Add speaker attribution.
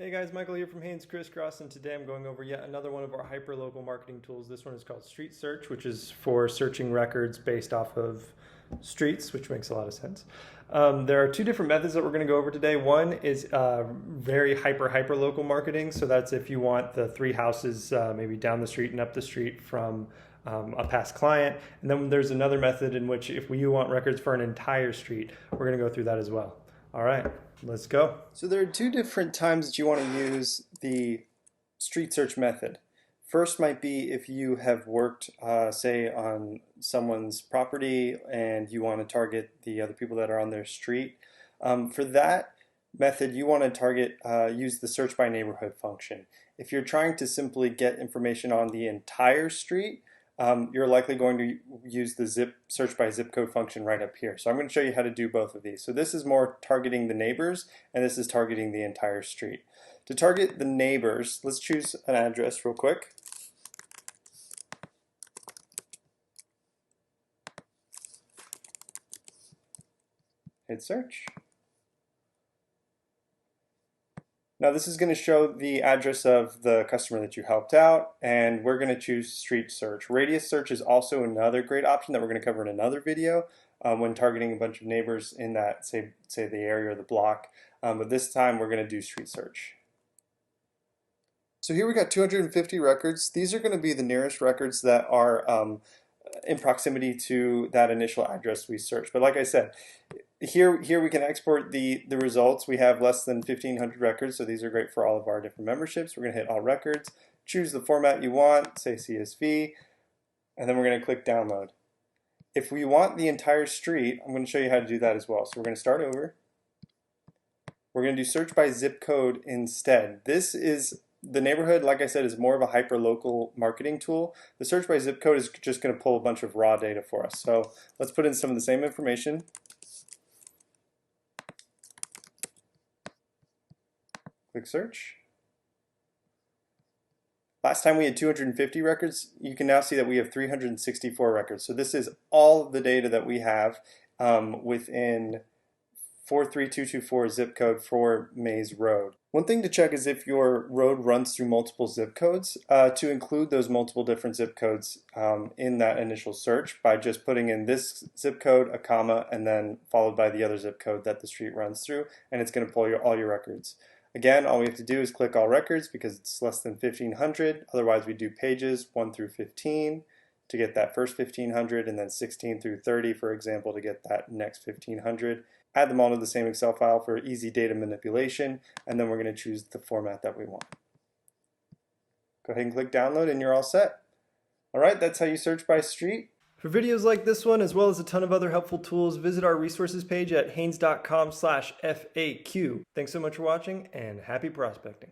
Speaker 1: Hey guys, Michael here from Haines, Criss Cross, and today I'm going over yet another one of our hyper-local marketing tools. This one is called Street Search, which is for searching records based off of streets, which makes a lot of sense. There are two different methods that we're going to go over today. One is very hyper-local marketing. So that's if you want the three houses maybe down the street and up the street from a past client. And then there's another method in which if you want records for an entire street, we're going to go through that as well. All right, let's go. So there are two different times that you want to use the street search method. First might be if you have worked, say, on someone's property and you want to target the other people that are on their street. For that method, you want to use the search by neighborhood function. If you're trying to simply get information on the entire street, you're likely going to use the search by zip code function right up here. So I'm going to show you how to do both of these. So this is more targeting the neighbors, and this is targeting the entire street. To target the neighbors, let's choose an address real quick. Hit search. Now this is going to show the address of the customer that you helped out, and we're going to choose street search. Radius search is also another great option that we're going to cover in another video when targeting a bunch of neighbors in that, say the area or the block. But this time we're going to do street search. So here we got 250 records. These are going to be the nearest records that are in proximity to that initial address we searched. But like I said, here we can export the results. We have less than 1,500 records, so these are great for all of our different memberships. We're going to hit all records, choose the format you want, say CSV, and then we're going to click download. If we want the entire street, I'm going to show you how to do that as well. So we're going to start over. We're going to do search by zip code instead. This is the neighborhood, like I said, is more of a hyper-local marketing tool. The search by zip code is just going to pull a bunch of raw data for us. So let's put in some of the same information. Click search. Last time we had 250 records. You can now see that we have 364 records. So this is all of the data that we have within 43224 zip code for Maze Road. One thing to check is if your road runs through multiple zip codes, to include those multiple different zip codes in that initial search by just putting in this zip code, a comma, and then followed by the other zip code that the street runs through, and it's going to pull all your records. Again, all we have to do is click all records because it's less than 1,500. Otherwise, we do pages 1 through 15 to get that first 1,500, and then 16 through 30, for example, to get that next 1,500. Add them all to the same Excel file for easy data manipulation, and then we're going to choose the format that we want. Go ahead and click download, and you're all set. All right, that's how you search by street. For videos like this one, as well as a ton of other helpful tools, visit our resources page at haines.com/FAQ. Thanks so much for watching, and happy prospecting.